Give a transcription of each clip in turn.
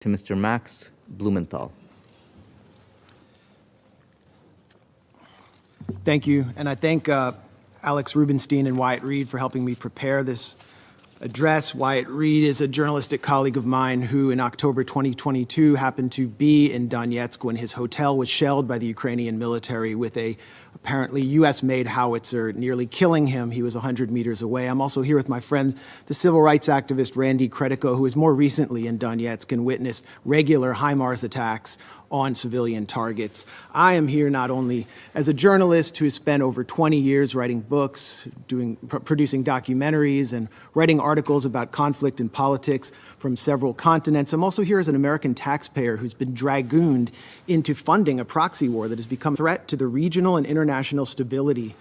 to Mr. Max Blumenthal. Thank you, and I thank Alex Rubenstein and Wyatt Reed for helping me prepare this address. Wyatt Reed is a journalistic colleague of mine who, in October 2022, happened to be in Donetsk when his hotel was shelled by the Ukrainian military with a apparently U.S.-made howitzer, nearly killing him. He was 100 meters away. I'm also here with my friend, the civil rights activist Randy Kretiko, who is more recently in Donetsk and witnessed regular HIMARS attacks on civilian targets. I am here not only as a journalist who has spent over 20 years writing books, producing documentaries, and writing articles about conflict and politics from several continents. I'm also here as an American taxpayer who's been dragooned into funding a proxy war that has become a threat to the regional and international stability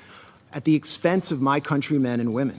at the expense of my countrymen and women.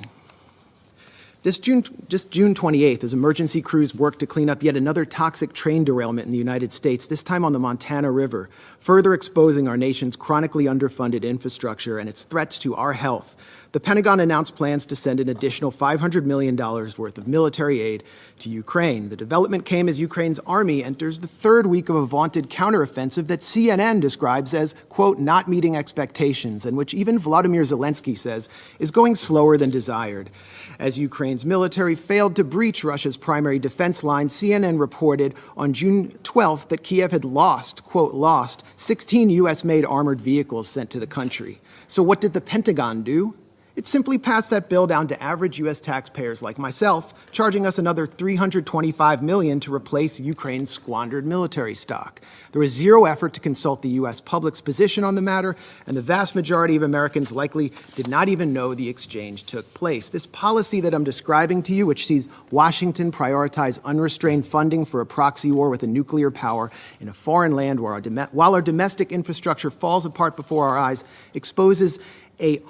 Just June 28th, as emergency crews worked to clean up yet another toxic train derailment in the United States, this time on the Montana River, further exposing our nation's chronically underfunded infrastructure and its threats to our health, the Pentagon announced plans to send an additional $500 million worth of military aid to Ukraine. The development came as Ukraine's army enters the third week of a vaunted counteroffensive that CNN describes as, quote, not meeting expectations, and which even Volodymyr Zelensky says is going slower than desired. As Ukraine's military failed to breach Russia's primary defense line, CNN reported on June 12th that Kiev had lost, quote, lost 16 U.S.-made armored vehicles sent to the country. So what did the Pentagon do? It simply passed that bill down to average U.S. taxpayers like myself, charging us another $325 million to replace Ukraine's squandered military stock. There was zero effort to consult the U.S. public's position on the matter, and the vast majority of Americans likely did not even know the exchange took place. This policy that I'm describing to you, which sees Washington prioritize unrestrained funding for a proxy war with a nuclear power in a foreign land while our domestic infrastructure falls apart before our eyes, exposes a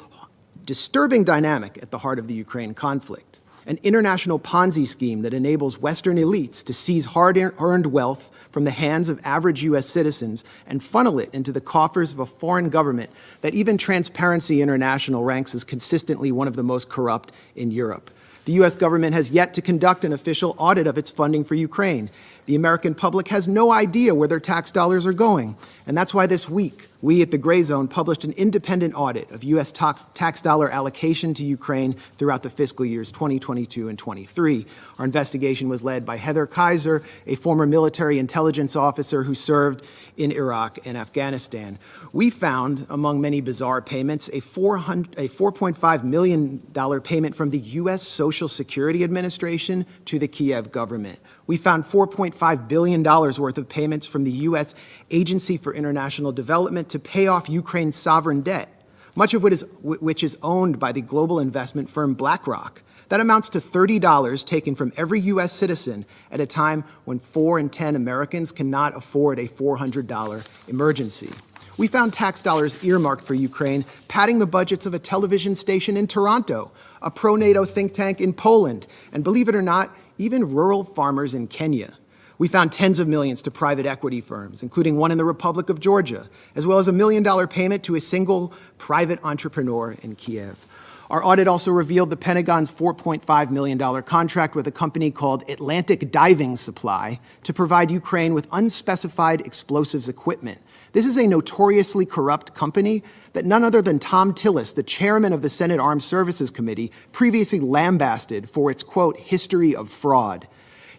disturbing dynamic at the heart of the Ukraine conflict, an international Ponzi scheme that enables Western elites to seize hard-earned wealth from the hands of average U.S. citizens and funnel it into the coffers of a foreign government that even Transparency International ranks as consistently one of the most corrupt in Europe. The U.S. government has yet to conduct an official audit of its funding for Ukraine. The American public has no idea where their tax dollars are going. And that's why this week, we at the Gray Zone published an independent audit of U.S. tax dollar allocation to Ukraine throughout the fiscal years 2022 and 23. Our investigation was led by Heather Kaiser, a former military intelligence officer who served in Iraq and Afghanistan. We found, among many bizarre payments, a $4.5 million payment from the U.S. Social Security Administration to the Kiev government. We found $4.5 billion worth of payments from the U.S. Agency for International Development to pay off Ukraine's sovereign debt, much of which is owned by the global investment firm BlackRock. That amounts to $30 taken from every U.S. citizen at a time when 4 in 10 Americans cannot afford a $400 emergency. We found tax dollars earmarked for Ukraine, padding the budgets of a television station in Toronto, a pro-NATO think tank in Poland, and believe it or not, even rural farmers in Kenya. We found tens of millions to private equity firms, including one in the Republic of Georgia, as well as $1 million payment to a single private entrepreneur in Kiev. Our audit also revealed the Pentagon's $4.5 million contract with a company called Atlantic Diving Supply to provide Ukraine with unspecified explosives equipment. This is a notoriously corrupt company that none other than Tom Tillis, the chairman of the Senate Armed Services Committee, previously lambasted for its, quote, history of fraud.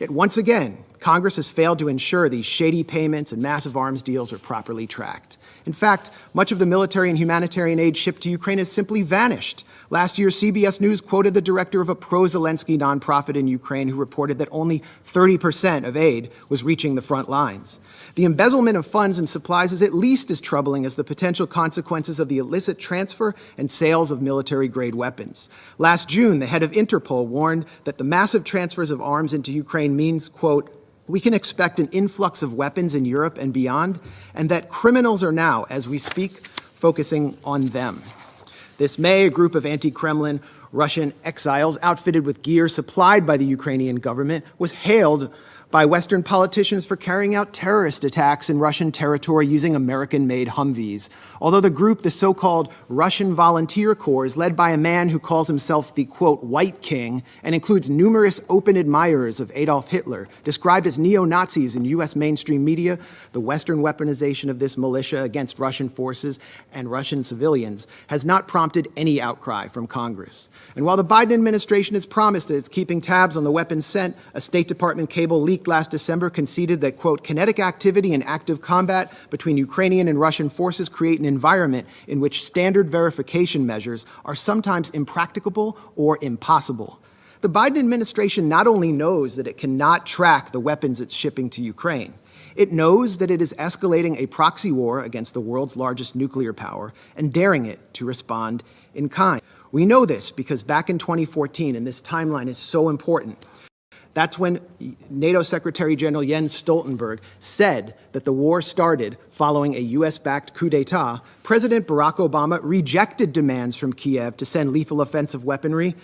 Yet once again, Congress has failed to ensure these shady payments and massive arms deals are properly tracked. In fact, much of the military and humanitarian aid shipped to Ukraine has simply vanished. Last year, CBS News quoted the director of a pro-Zelensky nonprofit in Ukraine who reported that only 30% of aid was reaching the front lines. The embezzlement of funds and supplies is at least as troubling as the potential consequences of the illicit transfer and sales of military-grade weapons. Last June, the head of Interpol warned that the massive transfers of arms into Ukraine means, quote, we can expect an influx of weapons in Europe and beyond, and that criminals are now, as we speak, focusing on them. This May, a group of anti-Kremlin Russian exiles outfitted with gear supplied by the Ukrainian government was hailed by Western politicians for carrying out terrorist attacks in Russian territory using American-made Humvees. Although the group, the so-called Russian Volunteer Corps, is led by a man who calls himself the, quote, White King, and includes numerous open admirers of Adolf Hitler, described as neo-Nazis in U.S. mainstream media, the Western weaponization of this militia against Russian forces and Russian civilians has not prompted any outcry from Congress. And while the Biden administration has promised that it's keeping tabs on the weapons sent, a State Department cable leaked last December conceded that, quote, kinetic activity and active combat between Ukrainian and Russian forces create an environment in which standard verification measures are sometimes impracticable or impossible. The Biden administration not only knows that it cannot track the weapons it's shipping to Ukraine, it knows that it is escalating a proxy war against the world's largest nuclear power and daring it to respond in kind. We know this because back in 2014, and this timeline is so important, that's when NATO Secretary General Jens Stoltenberg said that the war started following a US-backed coup d'etat. President Barack Obama rejected demands from Kiev to send lethal offensive weaponry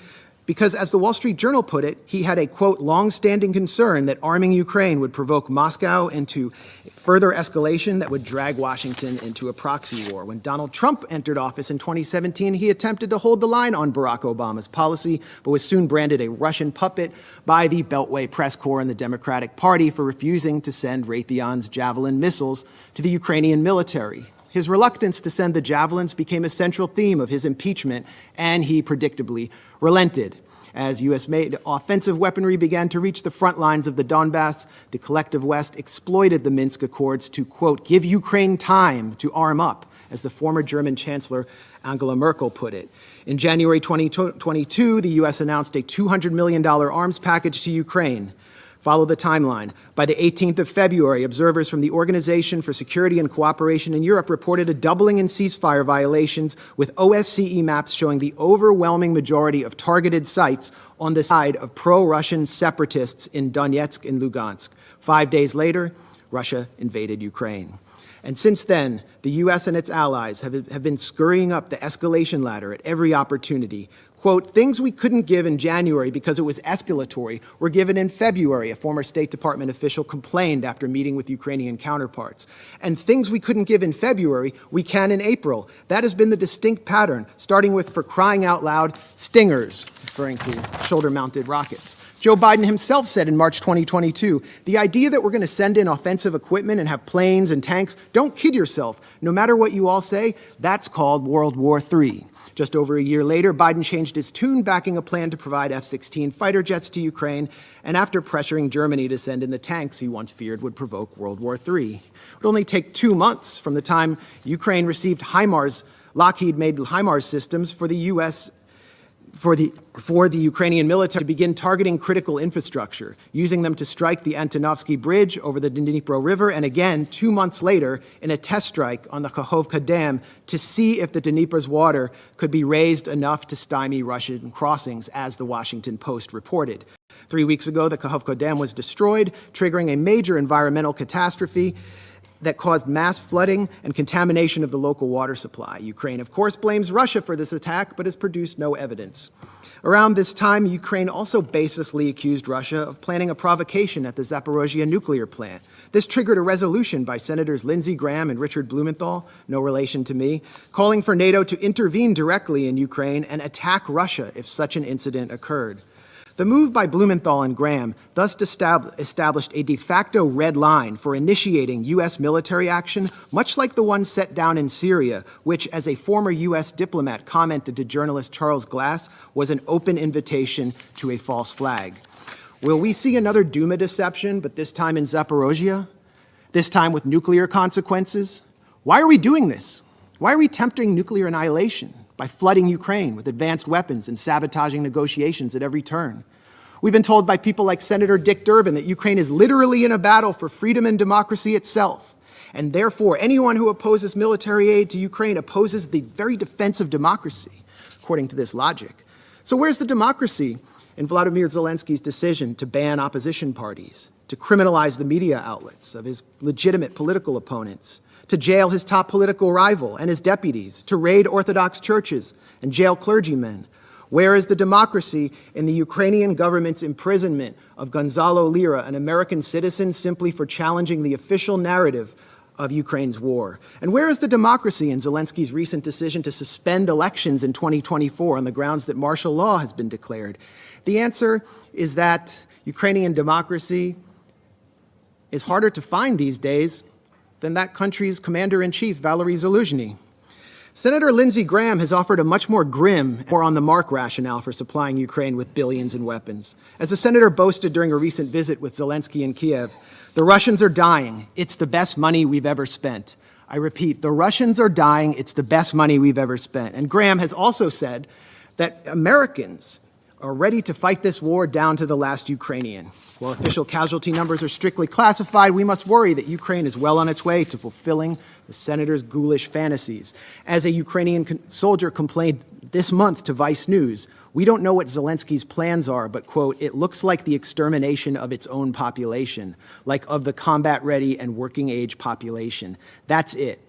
because, as the Wall Street Journal put it, he had a, quote, long-standing concern that arming Ukraine would provoke Moscow into further escalation that would drag Washington into a proxy war. When Donald Trump entered office in 2017, he attempted to hold the line on Barack Obama's policy, but was soon branded a Russian puppet by the Beltway press corps and the Democratic Party for refusing to send Raytheon's Javelin missiles to the Ukrainian military. His reluctance to send the Javelins became a central theme of his impeachment, and he predictably relented. As U.S.-made offensive weaponry began to reach the front lines of the Donbass, the collective West exploited the Minsk Accords to, quote, give Ukraine time to arm up, as the former German Chancellor Angela Merkel put it. In January 2022, the U.S. announced a $200 million arms package to Ukraine. Follow the timeline. By the 18th of February, observers from the Organization for Security and Cooperation in Europe reported a doubling in ceasefire violations, with OSCE maps showing the overwhelming majority of targeted sites on the side of pro-Russian separatists in Donetsk and Lugansk. 5 days later, Russia invaded Ukraine. And since then, the U.S. and its allies have been scurrying up the escalation ladder at every opportunity. Quote, things we couldn't give in January because it was escalatory were given in February, a former State Department official complained after meeting with Ukrainian counterparts. And things we couldn't give in February, we can in April. That has been the distinct pattern, starting with, for crying out loud, Stingers, referring to shoulder-mounted rockets. Joe Biden himself said in March 2022, the idea that we're going to send in offensive equipment and have planes and tanks, don't kid yourself. No matter what you all say, that's called World War III. Just over a year later, Biden changed his tune, backing a plan to provide F-16 fighter jets to Ukraine, and after pressuring Germany to send in the tanks he once feared would provoke World War III. It would only take 2 months from the time Ukraine received HIMARS, Lockheed-made HIMARS systems for the U.S. For the Ukrainian military to begin targeting critical infrastructure, using them to strike the Antonovsky Bridge over the Dnipro River, and again, 2 months later, in a test strike on the Kakhovka Dam to see if the Dnipro's water could be raised enough to stymie Russian crossings, as the Washington Post reported. 3 weeks ago, the Kakhovka Dam was destroyed, triggering a major environmental catastrophe that caused mass flooding and contamination of the local water supply. Ukraine, of course, blames Russia for this attack, but has produced no evidence. Around this time, Ukraine also baselessly accused Russia of planning a provocation at the Zaporozhye nuclear plant. This triggered a resolution by Senators Lindsey Graham and Richard Blumenthal, no relation to me, calling for NATO to intervene directly in Ukraine and attack Russia if such an incident occurred. The move by Blumenthal and Graham thus established a de facto red line for initiating U.S. military action, much like the one set down in Syria, which, as a former U.S. diplomat commented to journalist Charles Glass, was an open invitation to a false flag. Will we see another Duma deception, but this time in Zaporozhye? This time with nuclear consequences? Why are we doing this? Why are we tempting nuclear annihilation by flooding Ukraine with advanced weapons and sabotaging negotiations at every turn? We've been told by people like Senator Dick Durbin that Ukraine is literally in a battle for freedom and democracy itself, and therefore anyone who opposes military aid to Ukraine opposes the very defense of democracy, according to this logic. So where's the democracy in Vladimir Zelensky's decision to ban opposition parties, to criminalize the media outlets of his legitimate political opponents, to jail his top political rival and his deputies, to raid Orthodox churches and jail clergymen? Where is the democracy in the Ukrainian government's imprisonment of Gonzalo Lira, an American citizen, simply for challenging the official narrative of Ukraine's war? And where is the democracy in Zelensky's recent decision to suspend elections in 2024 on the grounds that martial law has been declared? The answer is that Ukrainian democracy is harder to find these days than that country's commander-in-chief, Valery Zaluzhny. Senator Lindsey Graham has offered a much more grim, more on-the-mark rationale for supplying Ukraine with billions in weapons. As the senator boasted during a recent visit with Zelensky in Kiev, the Russians are dying. It's the best money we've ever spent. I repeat, the Russians are dying. It's the best money we've ever spent. And Graham has also said that Americans are ready to fight this war down to the last Ukrainian. While official casualty numbers are strictly classified, we must worry that Ukraine is well on its way to fulfilling the senator's ghoulish fantasies. As a Ukrainian soldier complained this month to Vice News, we don't know what Zelensky's plans are, but, quote, it looks like the extermination of its own population, like of the combat-ready and working-age population. That's it.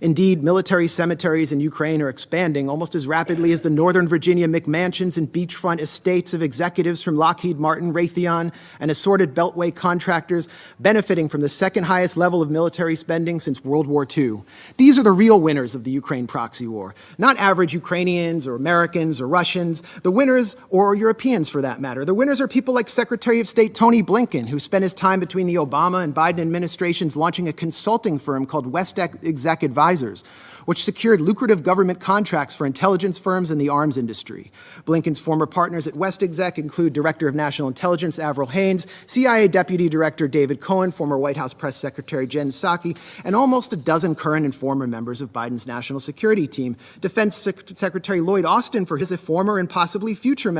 Indeed, military cemeteries in Ukraine are expanding almost as rapidly as the Northern Virginia McMansions and beachfront estates of executives from Lockheed Martin, Raytheon, and assorted Beltway contractors benefiting from the second highest level of military spending since World War II. These are the real winners of the Ukraine proxy war, not average Ukrainians or Americans or Russians. The winners, or Europeans for that matter, the winners are people like Secretary of State Tony Blinken, who spent his time between the Obama and Biden administrations launching a consulting firm called West Exec Advisors, which secured lucrative government contracts for intelligence firms and the arms industry. Blinken's former partners at West Exec include Director of National Intelligence Avril Haines, CIA Deputy Director David Cohen, former White House Press Secretary Jen Psaki, and almost a dozen current and former members of Biden's national security team. Defense Secretary Lloyd Austin, for his former and possibly future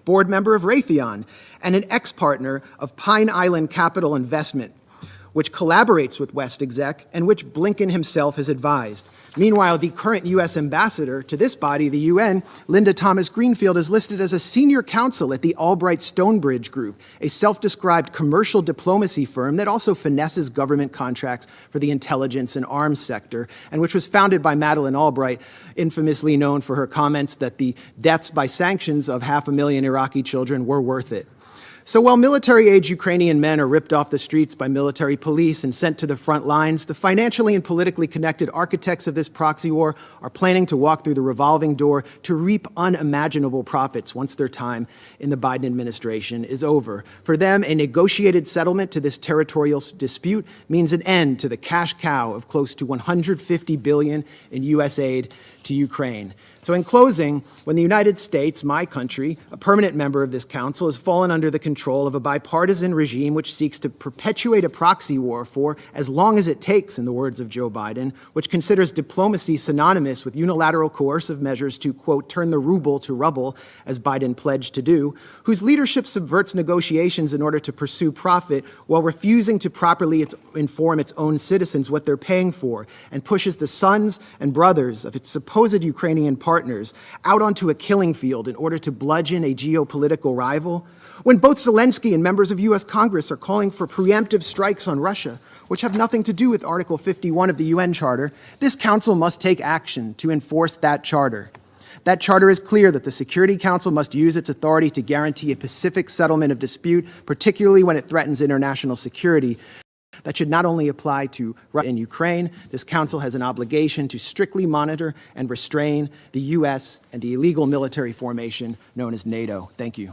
board member of Raytheon, and an ex-partner of Pine Island Capital Investment, which collaborates with West Exec and which Blinken himself has advised. Meanwhile, the current U.S. ambassador to this body, the UN, Linda Thomas-Greenfield, is listed as a senior counsel at the Albright Stonebridge Group, a self-described commercial diplomacy firm that also finesses government contracts for the intelligence and arms sector, and which was founded by Madeleine Albright, infamously known for her comments that the deaths by sanctions of 500,000 Iraqi children were worth it. So while military-age Ukrainian men are ripped off the streets by military police and sent to the front lines, the financially and politically connected architects of this proxy war are planning to walk through the revolving door to reap unimaginable profits once their time in the Biden administration is over. For them, a negotiated settlement to this territorial dispute means an end to the cash cow of close to $150 billion in U.S. aid to Ukraine. So in closing, when the United States, my country, a permanent member of this council, has fallen under the control of a bipartisan regime which seeks to perpetuate a proxy war for as long as it takes, in the words of Joe Biden, which considers diplomacy synonymous with unilateral coercive measures to, quote, turn the ruble to rubble, as Biden pledged to do, whose leadership subverts negotiations in order to pursue profit while refusing to properly inform its own citizens what they're paying for, and pushes the sons and brothers of its supposed Ukrainian partners out onto a killing field in order to bludgeon a geopolitical rival, when both Zelensky and members of U.S. Congress are calling for preemptive strikes on Russia, which have nothing to do with Article 51 of the UN Charter, this Council must take action to enforce that charter. That charter is clear that the Security Council must use its authority to guarantee a pacific settlement of dispute, particularly when it threatens international security. That should not only apply to Russia and Ukraine. This council has an obligation to strictly monitor and restrain the U.S. and the illegal military formation known as NATO. Thank you.